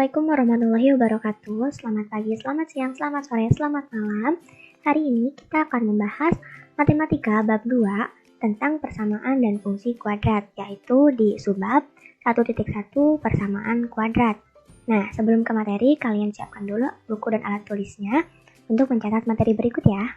Assalamualaikum warahmatullahi wabarakatuh. Selamat pagi, selamat siang, selamat sore, selamat malam. Hari ini kita akan membahas matematika bab 2 tentang persamaan dan fungsi kuadrat, yaitu di subbab 1.1 persamaan kuadrat. Nah, sebelum ke materi, kalian siapkan dulu buku dan alat tulisnya untuk mencatat materi berikut ya.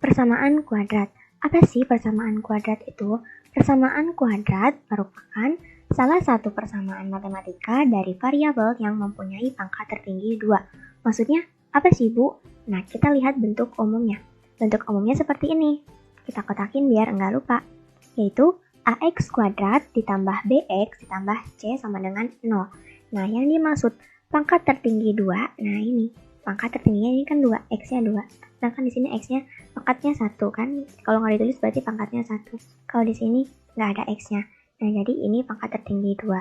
Persamaan kuadrat. Apa sih persamaan kuadrat itu? Persamaan kuadrat merupakan salah satu persamaan matematika dari variabel yang mempunyai pangkat tertinggi 2. Maksudnya apa sih, Bu? Nah, kita lihat bentuk umumnya. Bentuk umumnya seperti ini. Kita kotakin biar enggak lupa. Yaitu AX kuadrat ditambah BX ditambah C sama dengan 0. Nah, yang dimaksud pangkat tertinggi 2, nah ini. Pangkat tertingginya ini kan 2, X-nya 2. Sedangkan di sini X-nya pangkatnya 1 kan. Kalau nggak ditulis berarti pangkatnya 1. Kalau di sini nggak ada X-nya. Nah, jadi ini pangkat tertinggi 2.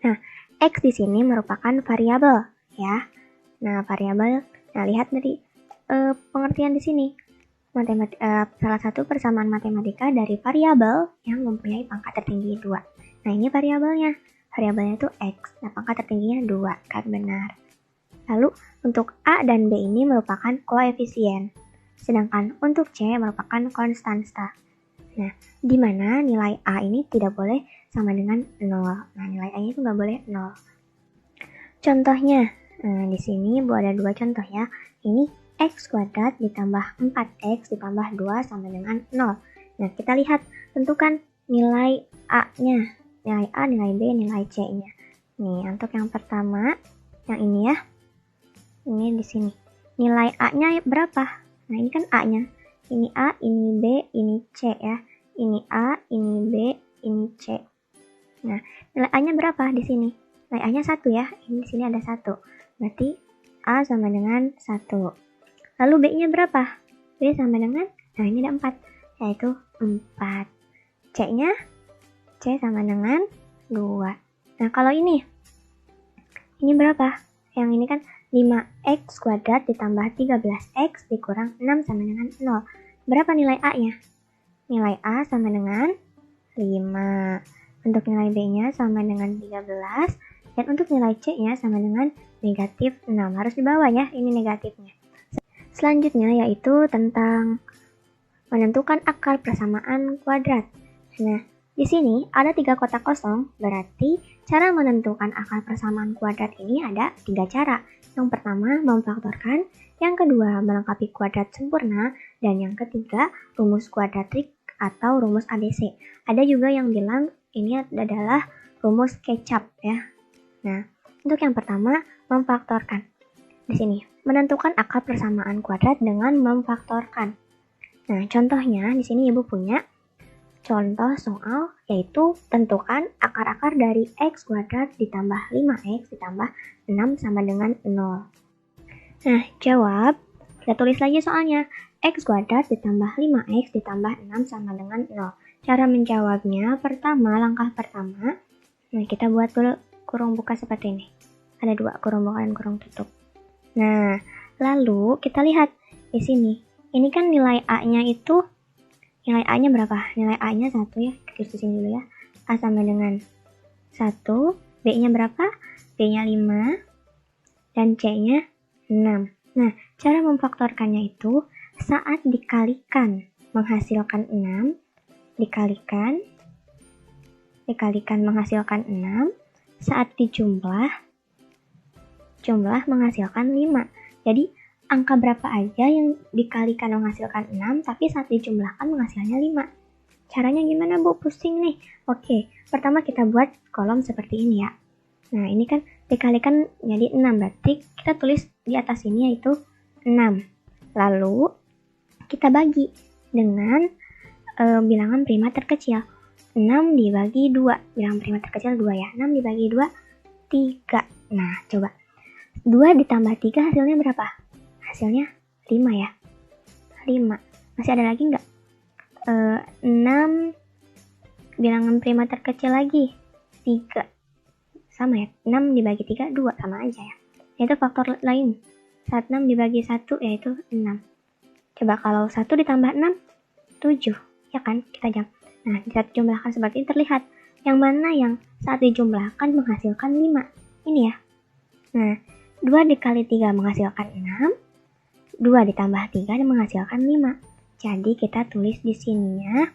Nah, X di sini merupakan variabel, ya. Nah, variabel, lihat dari pengertian di sini. Salah satu persamaan matematika dari variabel yang mempunyai pangkat tertinggi 2. Nah, ini variabelnya. Variabelnya itu X. Nah, pangkat tertingginya 2, kan benar. Lalu, untuk A dan B ini merupakan koefisien. Sedangkan untuk C merupakan konstanta. Nah, di mana nilai A ini tidak boleh sama dengan 0. Nah, nilai A-nya itu nggak boleh 0. Contohnya, di sini ada 2 contoh ya. Ini X kuadrat ditambah 4X ditambah 2 sama dengan 0. Nah, kita lihat, tentukan nilai A-nya. Nilai A, nilai B, nilai C-nya. Nih, untuk yang pertama, yang ini ya. Ini di sini. Nilai A-nya berapa? Nah, ini kan A-nya. Ini A, ini B, ini C ya. Ini A, ini B, ini C. Nah, nilai A-nya berapa di sini? Nilai A-nya 1 ya. Ini di sini ada 1. Berarti A sama dengan 1. Lalu B-nya berapa? B sama dengan, nah ini ada 4. Yaitu 4. C-nya? C sama dengan 2. Nah, kalau ini berapa? Yang ini kan 5X kuadrat ditambah 13X dikurang 6 sama dengan 0. Berapa nilai A-nya? Nilai A sama dengan 5. Untuk nilai B-nya sama dengan 13. Dan untuk nilai C-nya sama dengan negatif 6. Harus di bawah ya, ini negatifnya. Selanjutnya yaitu tentang menentukan akar persamaan kuadrat. Nah, di sini ada 3 kotak kosong, berarti cara menentukan akar persamaan kuadrat ini ada 3 cara. Yang pertama, memfaktorkan. Yang kedua, melengkapi kuadrat sempurna. Dan yang ketiga, rumus kuadratik atau rumus ABC. Ada juga yang bilang ini adalah rumus kecap ya. Nah, untuk yang pertama, memfaktorkan. Di sini, menentukan akar persamaan kuadrat dengan memfaktorkan. Nah, contohnya di sini Ibu punya contoh soal, yaitu tentukan akar-akar dari X kuadrat ditambah 5X ditambah 6 sama dengan 0. Nah, jawab. Kita tulis lagi soalnya. X kuadrat ditambah 5X ditambah 6 sama dengan 0. Cara menjawabnya, langkah pertama, nah kita buat dulu kurung buka seperti ini. Ada 2, kurung buka dan kurung tutup. Nah, lalu kita lihat di sini. Ini kan nilai A-nya itu, nilai A-nya berapa? Nilai A-nya 1 ya. Tulis di sini dulu ya. A sama dengan 1, B-nya berapa? B-nya 5, dan C-nya 6. Nah, cara memfaktorkannya itu saat dikalikan menghasilkan 6, dikalikan menghasilkan 6, saat dijumlah menghasilkan 5. Jadi, angka berapa aja yang dikalikan menghasilkan 6, tapi saat dijumlahkan menghasilkannya 5. Caranya gimana, Bu? Pusing nih. Oke, pertama kita buat kolom seperti ini ya. Nah, ini kan dikalikan jadi 6, berarti kita tulis di atas ini yaitu 6. Lalu, kita bagi dengan bilangan prima terkecil. 6 dibagi 2, bilangan prima terkecil 2 ya. 6 dibagi 2, 3. Nah, coba. 2 ditambah 3 hasilnya berapa? Hasilnya 5 ya. 5. Masih ada lagi nggak? 6 bilangan prima terkecil lagi, 3. Sama ya, 6 dibagi 3, 2, sama aja ya. Yaitu faktor lain. Saat 6 dibagi 1, yaitu 6. Coba kalau 1 ditambah 6, 7. Ya kan, kita jawab. Nah, saat dijumlahkan seperti ini terlihat. Yang mana yang saat dijumlahkan menghasilkan 5. Ini ya. Nah, 2 dikali 3 menghasilkan 6, 2 ditambah 3 menghasilkan 5. Jadi kita tulis di sininya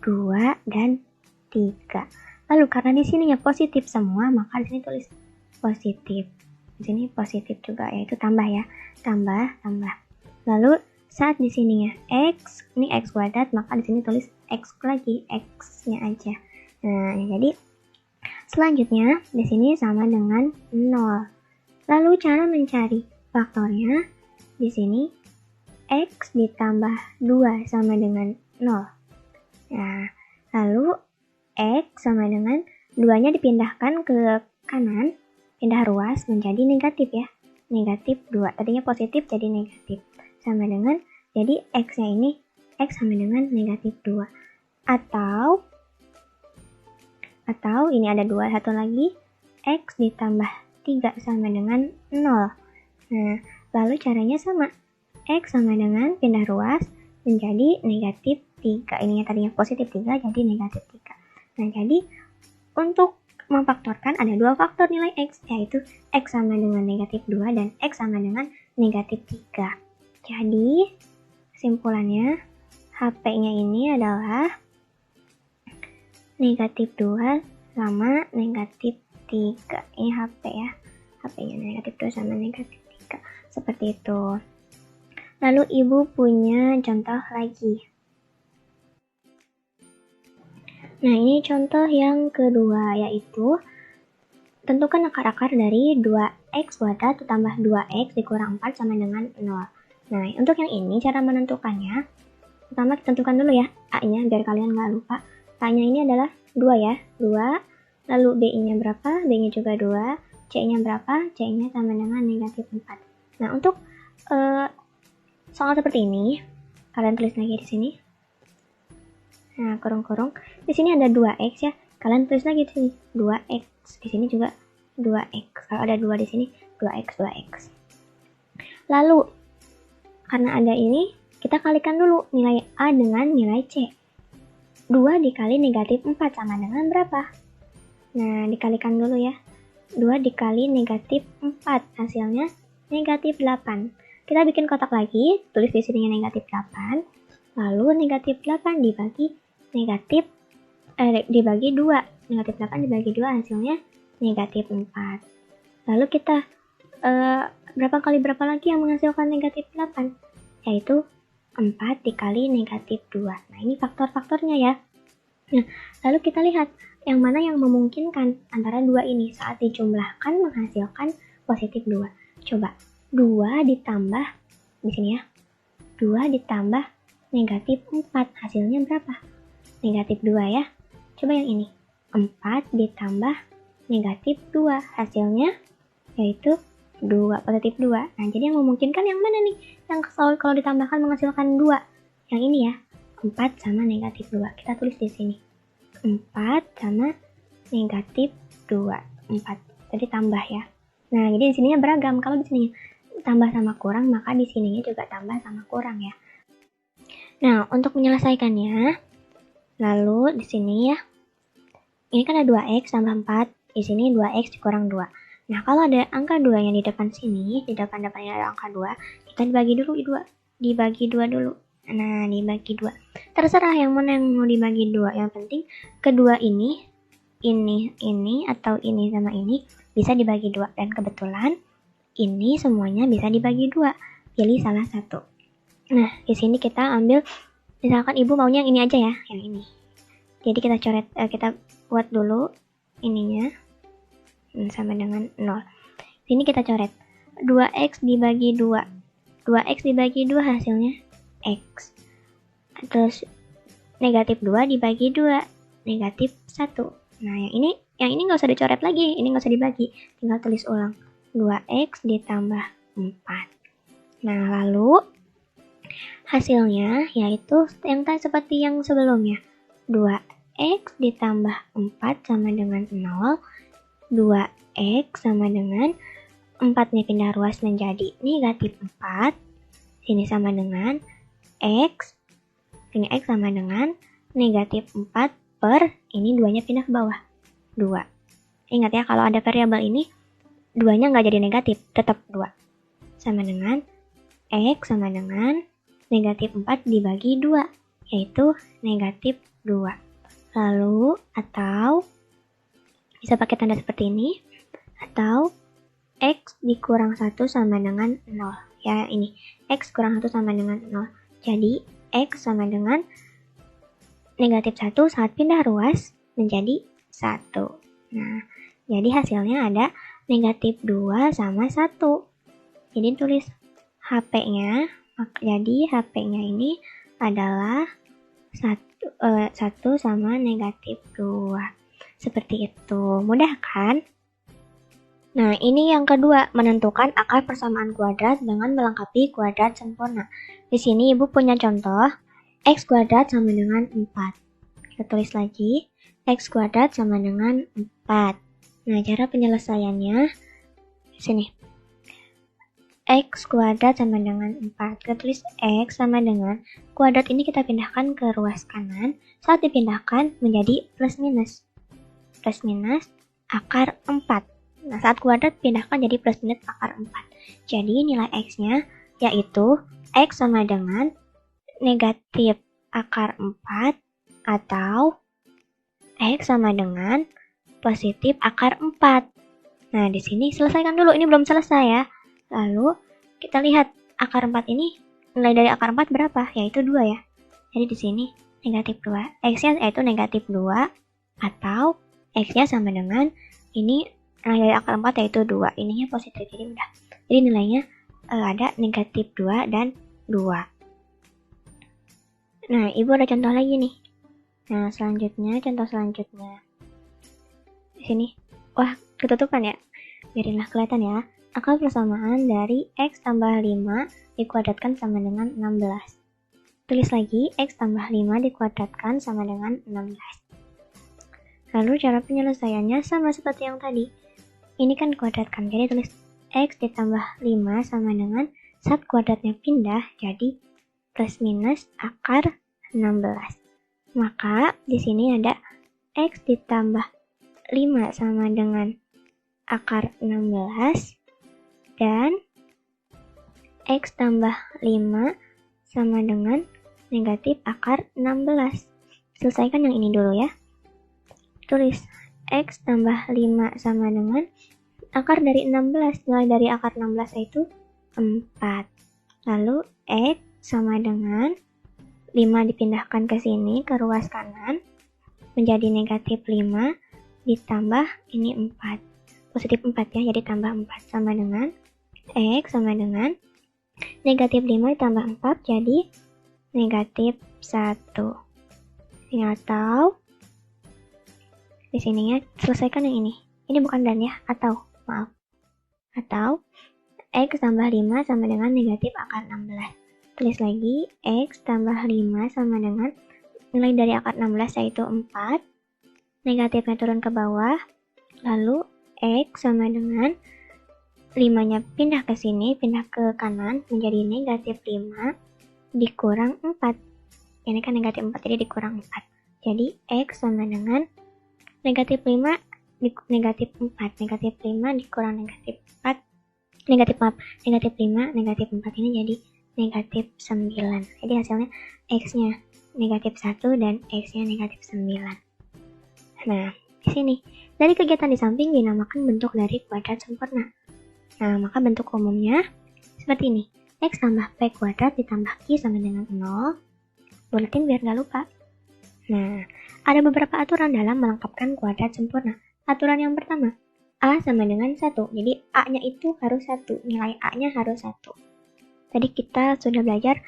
2 dan 3. Lalu karena di sininya positif semua, maka di sini tulis positif. Di sini positif juga, yaitu tambah ya. Tambah. Lalu saat di sininya X, ini X kuadrat, maka di sini tulis X lagi, X-nya aja. Nah, jadi selanjutnya di sini sama dengan 0. Lalu cara mencari faktornya, di sini X ditambah 2 sama dengan 0. Nah, lalu X sama dengan 2-nya dipindahkan ke kanan, pindah ruas menjadi negatif ya. Negatif 2, tadinya positif jadi negatif. Sama dengan, jadi X-nya ini, X sama dengan negatif 2. Atau ini ada 2, satu lagi, X ditambah 3 sama dengan 0. Nah, lalu caranya sama. X sama dengan pindah ruas menjadi negatif 3. Ininya tadinya positif 3 jadi negatif 3. Nah, jadi untuk memfaktorkan ada 2 faktor nilai X, yaitu X sama dengan negatif 2 dan X sama dengan negatif 3. Jadi kesimpulannya HP-nya ini adalah negatif 2 sama negatif 3. Ini HP ya. HP-nya negatif 2 sama negatif 3. Seperti itu. Lalu ibu punya contoh lagi. Nah, ini contoh yang kedua, yaitu tentukan akar-akar dari 2x kuadrat ditambah 2x dikurang 4 sama dengan 0. Nah, untuk yang ini cara menentukannya, pertama kita tentukan dulu ya A-nya biar kalian nggak lupa. A-nya ini adalah 2 ya, 2. Lalu B-nya berapa? B-nya juga 2. C-nya berapa? C-nya sama dengan negatif 4. Nah, untuk soal seperti ini, kalian tulis lagi di sini. Nah, kurung-kurung. Di sini ada 2x ya. Kalian tulis lagi di sini 2x. Di sini juga 2x. Kalau ada 2 di sini 2x. Lalu karena ada ini, kita kalikan dulu nilai A dengan nilai C. 2 dikali negatif 4 sama dengan berapa? Nah, dikalikan dulu ya. 2 dikali negatif 4, hasilnya negatif 8. Kita bikin kotak lagi, tulis di sini negatif 8. Lalu negatif 8 dibagi 2. Negatif 8 dibagi 2 hasilnya negatif 4. Lalu kita berapa lagi yang menghasilkan negatif 8? Yaitu 4 dikali negatif 2. Nah, ini faktor-faktornya ya. Nah, lalu kita lihat yang mana yang memungkinkan antara 2 ini saat dijumlahkan menghasilkan positif 2. Coba 2 ditambah di sini ya. 2 ditambah negatif 4 hasilnya berapa? Negatif 2 ya. Coba yang ini. 4 ditambah negatif 2 hasilnya yaitu 2, positif 2. Nah, jadi yang memungkinkan yang mana nih? Yang kalau ditambahkan menghasilkan 2. Yang ini ya. 4 sama negatif 2. Kita tulis di sini. 4 sama negatif 2. 4. Jadi tambah ya. Nah, jadi di sininya beragam. Kalau di sini tambah sama kurang, maka di sininya juga tambah sama kurang ya. Nah, untuk menyelesaikannya, lalu di sini ya. Ini kan ada 2x tambah 4. Di sini 2x dikurang 2. Nah, kalau ada angka 2 yang di depan sini, di depan-depannya ada angka 2, kita dibagi dulu 2. Dibagi 2 dulu. Nah, dibagi 2. Terserah yang mana yang mau dibagi 2. Yang penting kedua ini atau ini sama ini bisa dibagi 2. Dan kebetulan ini semuanya bisa dibagi 2. Pilih salah satu. Nah, di sini kita ambil, misalkan ibu maunya yang ini aja ya, yang ini. Jadi kita coret, kita buat dulu ininya sama dengan 0. Sini kita coret 2x dibagi 2. 2x dibagi 2 hasilnya x. Terus negatif 2 dibagi 2, negatif 1. Nah, yang ini nggak usah dicoret lagi, ini nggak usah dibagi, tinggal tulis ulang 2x ditambah 4. Nah, lalu hasilnya yaitu yang tadi seperti yang sebelumnya, 2x ditambah 4 sama dengan 0. 2x sama dengan 4-nya pindah ruas menjadi negatif 4. Sini sama dengan x. Sini x sama dengan negatif 4 per ini 2-nya pindah ke bawah. 2. Ingat ya, kalau ada variabel ini 2-nya nggak jadi negatif, tetap 2. Sama dengan X sama dengan negatif 4 dibagi 2, yaitu negatif 2. Lalu, atau bisa pakai tanda seperti ini, atau X dikurang 1 sama dengan 0. Ya, ini. X kurang 1 sama dengan 0. Jadi, X sama dengan negatif 1 saat pindah ruas menjadi 1. Nah, jadi hasilnya ada negatif 2 sama 1. Jadi tulis HP-nya. Jadi HP-nya ini adalah 1 sama negatif 2. Seperti itu. Mudah kan? Nah, ini yang kedua, menentukan akar persamaan kuadrat dengan melengkapi kuadrat sempurna. Di sini Ibu punya contoh, X kuadrat sama dengan 4. Kita tulis lagi, X kuadrat sama dengan 4. Nah, cara penyelesaiannya di sini. X kuadrat sama dengan 4. Kita tulis X sama dengan, kuadrat ini kita pindahkan ke ruas kanan. Saat dipindahkan menjadi plus minus. Plus minus akar 4. Nah, saat kuadrat pindahkan jadi plus minus akar 4. Jadi nilai X-nya yaitu X sama dengan negatif akar 4 atau X sama dengan positif akar 4. Nah, di sini selesaikan dulu. Ini belum selesai ya. Lalu, kita lihat akar 4 ini, nilai dari akar 4 berapa? Yaitu 2 ya. Jadi di sini negatif 2. X-nya yaitu negatif 2 atau X-nya sama dengan, ini nilai dari akar 4 yaitu 2. Ininya positif, jadi udah. Jadi nilainya ada negatif 2 dan 2. Nah, Ibu ada contoh lagi nih. Nah, selanjutnya, contoh selanjutnya. Di sini. Wah, ketutupan ya. Biarinlah kelihatan ya. Akar persamaan dari X tambah 5 dikuadratkan sama dengan 16. Tulis lagi, X tambah 5 dikuadratkan sama dengan 16. Lalu cara penyelesaiannya sama seperti yang tadi. Ini kan kuadratkan, jadi tulis X ditambah 5 sama dengan saat kuadratnya pindah, jadi plus minus akar 16. Maka di sini ada X ditambah 5 sama dengan akar 16 dan X tambah 5 sama dengan negatif akar 16. Selesaikan yang ini dulu ya. Tulis X tambah 5 sama dengan akar dari 16. Nilai dari akar 16 yaitu 4. Lalu X sama dengan 5 dipindahkan ke sini, ke ruas kanan, menjadi negatif 5 ditambah ini 4. Positif 4 ya, jadi tambah 4 sama dengan X sama dengan negatif 5 ditambah 4 jadi negatif 1. Ini atau di sininya selesaikan yang ini. Ini bukan dan ya, atau maaf. Atau X tambah 5 sama dengan negatif akar 16. Tulis lagi X tambah 5 sama dengan nilai dari akar 16 yaitu 4. Negatifnya turun ke bawah. Lalu X sama dengan 5-nya pindah ke sini, pindah ke kanan, menjadi negatif 5 dikurang 4. Ini kan negatif 4, jadi dikurang 4. Jadi X sama dengan negatif 5 negatif 4. Negatif 5 dikurang negatif 4. Negatif 5, negatif 4 ini jadi negatif 9. Jadi hasilnya X-nya negatif 1 dan X-nya negatif 9. Nah, di sini, dari kegiatan di samping dinamakan bentuk dari kuadrat sempurna. Nah, maka bentuk umumnya seperti ini. X tambah P kuadrat ditambah Q sama dengan 0. Buletin biar nggak lupa. Nah, ada beberapa aturan dalam melengkapkan kuadrat sempurna. Aturan yang pertama, A sama dengan 1. Jadi, A-nya itu harus 1. Nilai A-nya harus 1. Tadi kita sudah belajar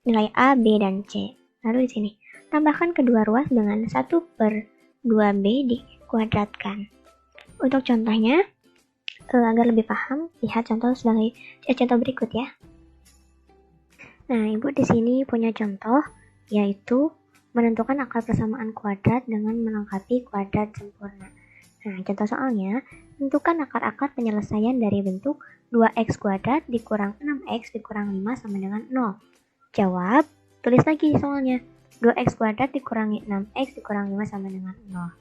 nilai A, B, dan C. Lalu di sini, tambahkan kedua ruas dengan 1/2B dikuadratkan. Untuk contohnya, agar lebih paham, lihat contoh berikut ya. Nah, Ibu di sini punya contoh, yaitu menentukan akar persamaan kuadrat dengan melengkapi kuadrat sempurna. Nah, contoh soalnya, tentukan akar-akar penyelesaian dari bentuk 2x kuadrat dikurang 6x dikurang 5 sama dengan 0. Jawab, tulis lagi soalnya, 2x kuadrat dikurangi 6x dikurang 5 sama dengan 0.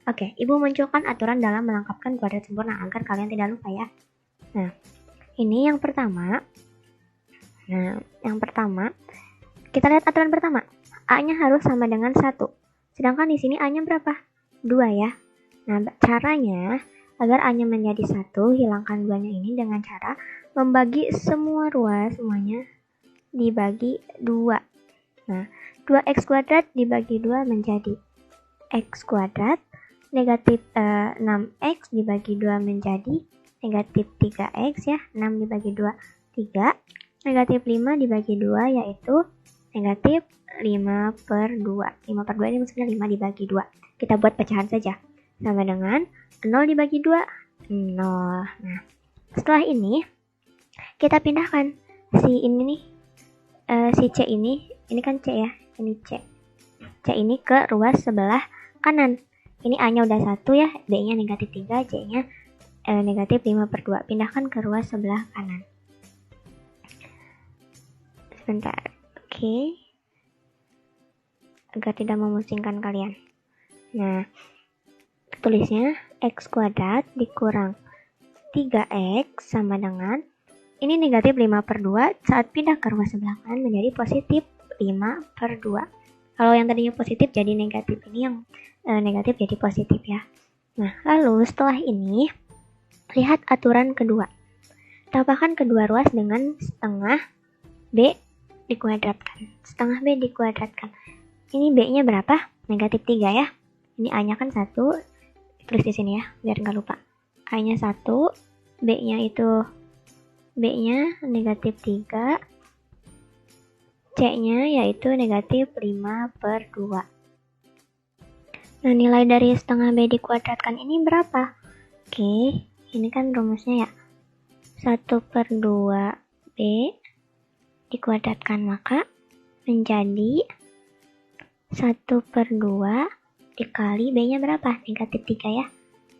Oke, Ibu munculkan aturan dalam melengkapkan kuadrat sempurna agar kalian tidak lupa ya. Nah, ini yang pertama. Nah, yang pertama, kita lihat aturan pertama. A-nya harus sama dengan 1. Sedangkan di sini A-nya berapa? 2 ya. Nah, caranya agar A-nya menjadi 1, hilangkan 2-nya ini dengan cara membagi semua ruas semuanya dibagi 2. Nah, 2x kuadrat dibagi 2 menjadi x kuadrat, negatif 6x dibagi 2 menjadi negatif 3x ya, 6 dibagi 2, 3. Negatif 5 dibagi 2 yaitu negatif 5 per 2. 5 per 2 ini maksudnya 5 dibagi 2. Kita buat pecahan saja. Sama dengan 0 dibagi 2, 0. Nah, setelah ini kita pindahkan si ini nih, si C ini kan C ya, ini C. C ini ke ruas sebelah kanan. Ini A-nya udah 1 ya, B-nya negatif 3, C-nya negatif 5 per 2. Pindahkan ke ruas sebelah kanan. Sebentar, oke. Agar tidak memusingkan kalian. Nah, tulisnya x kuadrat dikurang 3x sama dengan, ini negatif 5 per 2, saat pindah ke ruas sebelah kanan menjadi positif 5 per 2. Kalau yang tadinya positif jadi negatif, ini yang negatif jadi positif ya. Nah, lalu setelah ini, lihat aturan kedua. Tambahkan kedua ruas dengan setengah B dikuadratkan. Setengah B dikuadratkan. Ini B-nya berapa? Negatif 3 ya. Ini A-nya kan 1. Tulis di sini ya, biar nggak lupa. A-nya 1, B-nya itu B-nya negatif 3, C-nya yaitu negatif 5 per 2. Nah, nilai dari setengah B dikuadratkan ini berapa? Oke, ini kan rumusnya ya. 1 per 2 B dikuadratkan, maka menjadi 1 per 2 dikali B-nya berapa? Negatif 3 ya.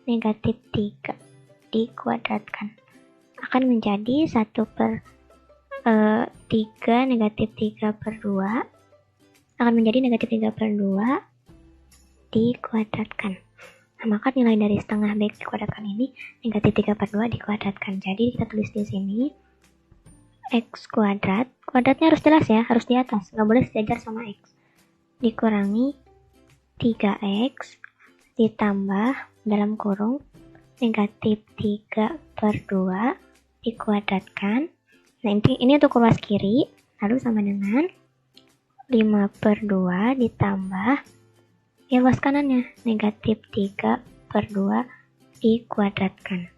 Negatif 3 dikuadratkan. Akan menjadi 1 per 3 negatif 3 per 2. Akan menjadi negatif 3 per 2 dikuadratkan. Nah, maka nilai dari setengah B dikuadratkan ini negatif 3 per 2 dikuadratkan. Jadi kita tulis di sini x kuadrat. Kuadratnya harus jelas ya, harus di atas. Nggak boleh sejajar sama x. Dikurangi 3x ditambah dalam kurung negatif 3 per 2 dikuadratkan. Nah, ini untuk ruas kiri, lalu sama dengan 5 per 2 ditambah ya ruas kanannya, negatif 3 per 2 dikuadratkan.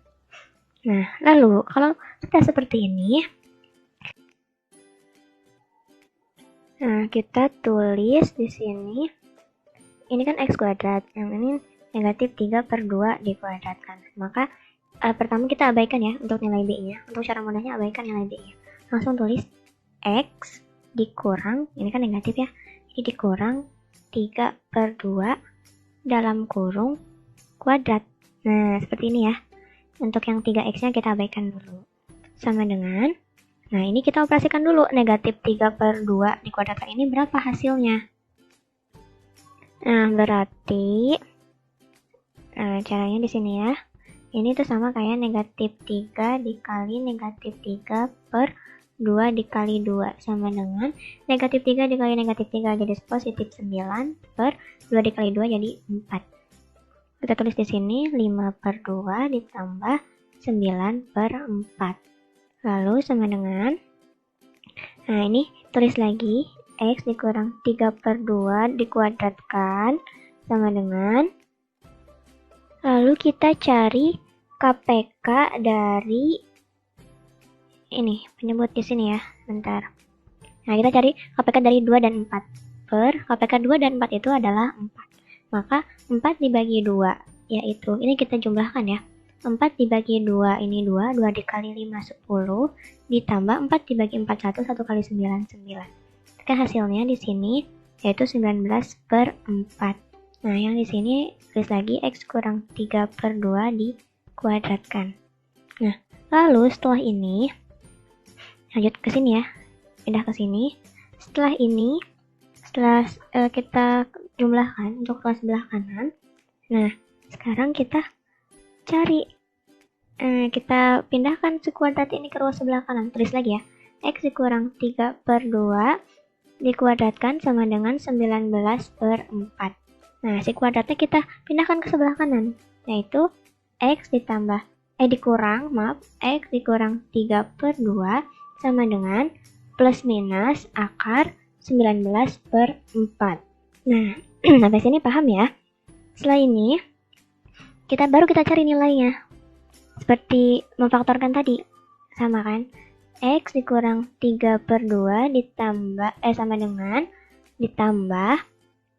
Nah, lalu kalau sudah seperti ini, nah kita tulis di sini, ini kan x kuadrat, yang ini negatif 3 per 2 dikuadratkan. Maka pertama kita abaikan ya untuk nilai B-nya. Untuk cara mudahnya abaikan nilai B-nya. Langsung tulis x dikurang, ini kan negatif ya, ini dikurang 3 per 2 dalam kurung kuadrat. Nah, seperti ini ya. Untuk yang 3x-nya kita abaikan dulu. Sama dengan, nah ini kita operasikan dulu. Negatif 3 per 2 dikuadratkan ini berapa hasilnya? Nah, berarti caranya di sini ya. Ini tuh sama kayak negatif 3 dikali negatif 3 per 2 dikali 2. Sama dengan negatif 3 dikali negatif 3 jadi positif 9 per 2 dikali 2 jadi 4. Kita tulis di sini 5 per 2 ditambah 9 per 4. Lalu sama dengan, nah ini tulis lagi x dikurang 3 per 2 dikuadratkan sama dengan, lalu kita cari KPK dari ini, penyebut di sini ya, bentar. Nah, kita cari KPK dari 2 dan 4 per KPK 2 dan 4 itu adalah 4. Maka 4 dibagi 2, yaitu ini kita jumlahkan ya. 4 dibagi 2 ini 2, 2 dikali 5 10, ditambah 4 dibagi 4 1, 1 kali 9 9. Kan hasilnya di sini yaitu 19 per 4. Nah, yang di sini tulis lagi x kurang 3 per 2 dikuadratkan. Nah, lalu setelah ini lanjut ke sini ya. Pindah ke sini. Setelah ini, setelah kita jumlahkan untuk ruas sebelah kanan. Nah, Sekarang kita cari, kita pindahkan si kuadrat ini ke ruas sebelah kanan. Tulis lagi ya, X dikurang 3/2 dikuadratkan sama dengan 19/4. Nah, si kuadratnya kita pindahkan ke sebelah kanan, yaitu X dikurang X dikurang 3/2 sama dengan plus minus akar 19/4. Nah, sampai sini paham ya? Setelah ini, kita cari nilainya. Seperti memfaktorkan tadi, sama kan? X dikurang 3/2 sama dengan ditambah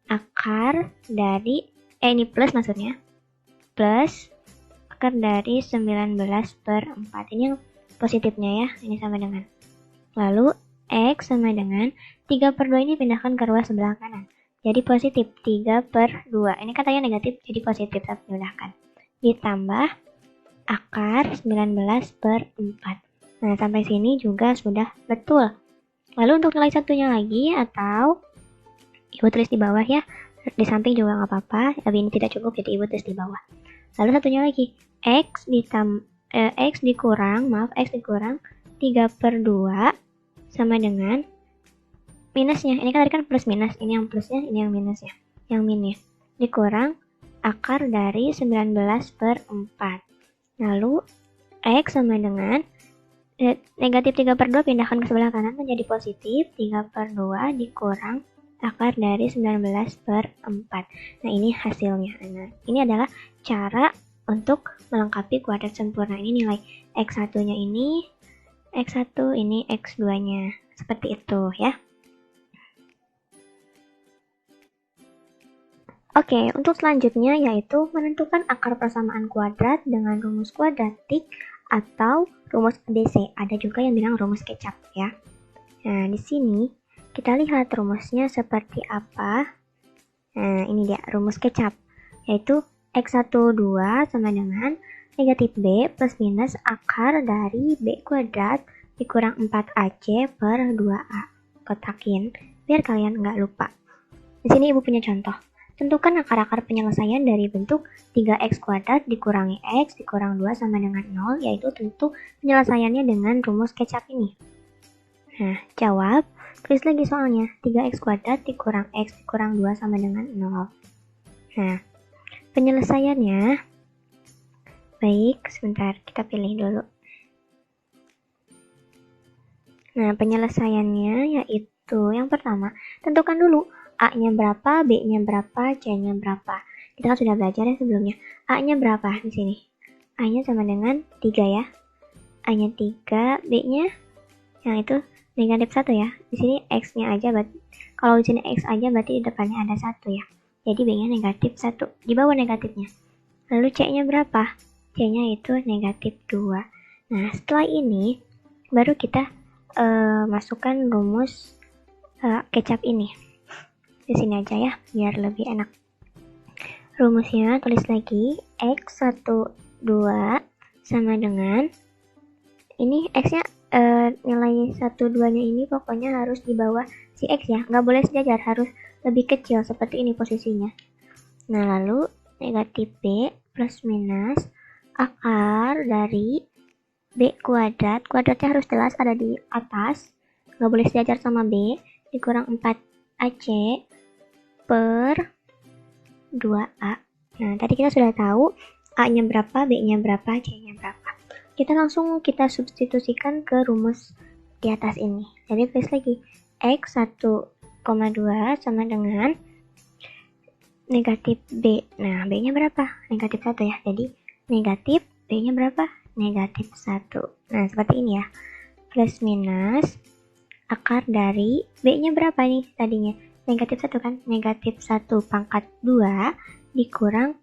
akar dari, ini plus maksudnya, plus akar dari 19/4. Ini yang positifnya ya, ini sama dengan. Lalu X sama dengan 3/2 ini pindahkan ke ruas sebelah kanan. Jadi positif 3/2. Ini katanya negatif, jadi positif tapi pindahkan. Ditambah akar 19/4. Nah, sampai sini juga sudah betul. Lalu untuk nilai satunya lagi, atau Ibu tulis di bawah ya. Di samping juga nggak apa-apa, tapi ini tidak cukup, jadi Ibu tulis di bawah. Lalu satunya lagi, X dikurang 3/2 sama dengan minusnya. Ini kan tadi kan plus minus, ini yang plusnya, ini yang minusnya. Yang minus dikurang akar dari 19/4. Lalu X sama dengan negatif 3/2 pindahkan ke sebelah kanan menjadi positif 3/2 dikurang akar dari 19/4. Nah, ini hasilnya. Nah, ini adalah cara untuk melengkapi kuadrat sempurna. Ini nilai X1-nya ini, X1 ini X2-nya. Seperti itu ya. Oke, untuk selanjutnya yaitu menentukan akar persamaan kuadrat dengan rumus kuadratik atau rumus ABC. Ada juga yang bilang rumus kecap ya. Nah, di sini kita lihat rumusnya seperti apa. Nah, ini dia rumus kecap, yaitu X12 sama dengan negatif B plus minus akar dari B kuadrat dikurang 4AC per 2A. Kotakin, biar kalian nggak lupa. Di sini Ibu punya contoh. Tentukan akar-akar penyelesaian dari bentuk 3x kuadrat dikurangi x dikurang 2 sama dengan 0, yaitu tentu penyelesaiannya dengan rumus kecap ini. Nah, jawab, tulis lagi soalnya, 3x kuadrat dikurang x dikurang 2 sama dengan 0. Nah, penyelesaiannya, baik, sebentar, kita pilih dulu. Nah, penyelesaiannya yaitu yang pertama, tentukan dulu A-nya berapa, B-nya berapa, C-nya berapa. Kita kan sudah belajar ya sebelumnya. A-nya berapa di sini? A-nya sama dengan 3 ya. A-nya 3, B-nya yang itu negatif 1 ya. Di sini X-nya aja, kalau di sini X aja berarti di depannya ada 1 ya. Jadi B-nya negatif 1, di bawah negatifnya. Lalu C-nya berapa? C-nya itu negatif 2. Nah, setelah ini baru kita masukkan rumus kecap ini. Di sini aja ya, biar lebih enak. Rumusnya tulis lagi, X12 sama dengan, ini X-nya nilai 1,2-nya ini pokoknya harus di bawah si X ya, nggak boleh sejajar, harus lebih kecil seperti ini posisinya. Nah, lalu negatif B plus minus akar dari B kuadrat, kuadratnya harus jelas ada di atas, nggak boleh sejajar sama B, dikurang 4AC per 2A. Nah, tadi kita sudah tahu A-nya berapa, B-nya berapa, C-nya berapa. Kita substitusikan ke rumus di atas ini. Jadi tulis lagi, X1,2 sama dengan negatif B. Nah, B-nya berapa? Negatif 1 ya. Jadi negatif, B-nya berapa? Negatif 1. Nah, seperti ini ya. Plus minus akar dari B-nya berapa nih tadinya? Negatif 1 kan? Negatif 1 pangkat 2 dikurang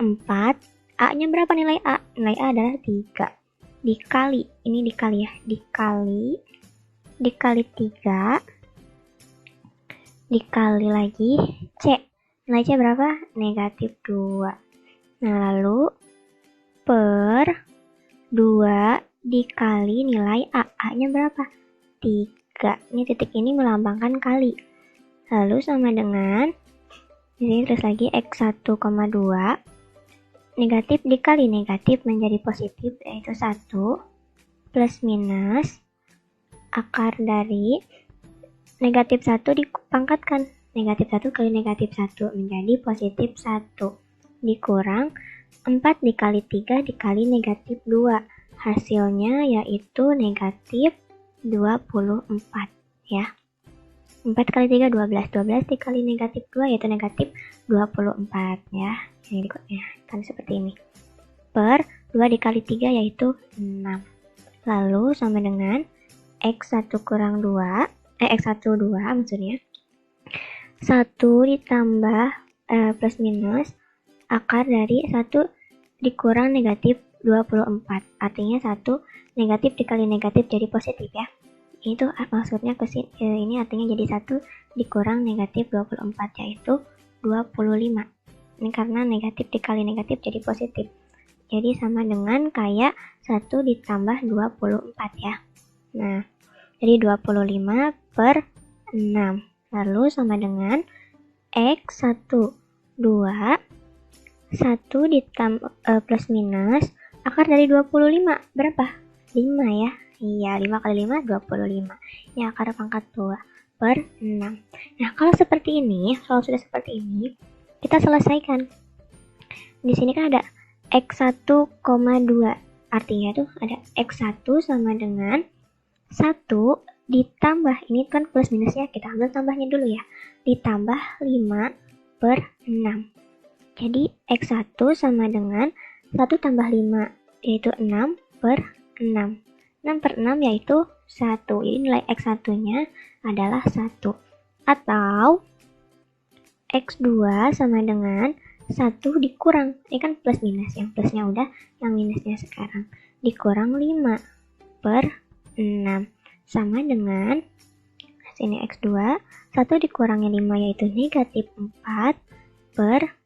4. A-nya berapa nilai A? Nilai A adalah 3. Dikali, ini dikali ya. Dikali 3. Dikali lagi C. Nilai C berapa? Negatif 2. Nah, lalu per 2 dikali nilai A. A-nya berapa? 3. Ini titik ini melambangkan kali. Lalu sama dengan, di sini terus lagi X1,2 negatif dikali negatif menjadi positif, yaitu 1 plus minus akar dari negatif 1 dipangkatkan. Negatif 1 kali negatif 1 menjadi positif 1. Dikurang 4 dikali 3 dikali negatif 2. Hasilnya yaitu negatif 24 ya. 4 kali 3 12. 12 dikali negatif 2 yaitu negatif 24 ya. Ini kan seperti ini. Per 2 dikali 3 yaitu 6. Lalu sama dengan X1 kurang 2, X1 2 maksudnya. 1 ditambah plus minus akar dari 1 dikurang negatif 24. Artinya 1 negatif dikali negatif jadi positif ya. Itu maksudnya ini artinya jadi 1 dikurang negatif 24 yaitu 25. Ini karena negatif dikali negatif jadi positif. Jadi sama dengan kayak 1 ditambah 24 ya. Nah, jadi 25 per 6. Lalu sama dengan X1 2 1 ditambah plus minus akar dari 25 berapa? 5 ya. Iya, 5 kali 5 25. Ini akar pangkat 2 per 6. Nah, kalau seperti ini, kalau sudah seperti ini, kita selesaikan. Di sini kan ada X1, 2. Artinya tuh ada X1 sama dengan 1 ditambah, ini kan plus minusnya, kita ambil tambahnya dulu ya. Ditambah 5 per 6. Jadi X1 sama dengan 1 tambah 5 yaitu 6 per 6. 6 per 6 yaitu 1. Jadi nilai X1-nya adalah 1. Atau X2 sama dengan 1 dikurang. Ini kan plus minus. Yang plusnya udah, yang minusnya sekarang. Dikurang 5 per 6. Sama dengan, sini X2, 1 dikurangi 5 yaitu negatif 4 per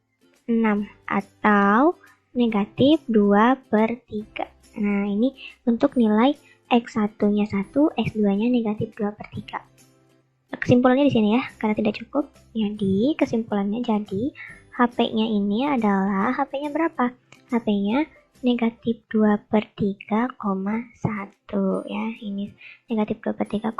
6. Atau negatif 2 per 3. Nah, ini untuk nilai X1-nya 1, X2-nya negatif 2 per 3. Kesimpulannya di sini ya, karena tidak cukup. Jadi, kesimpulannya jadi HP-nya ini adalah, HP-nya berapa? HP-nya negatif 2 per 3,1 ya. Ini negatif 2 per 3,1.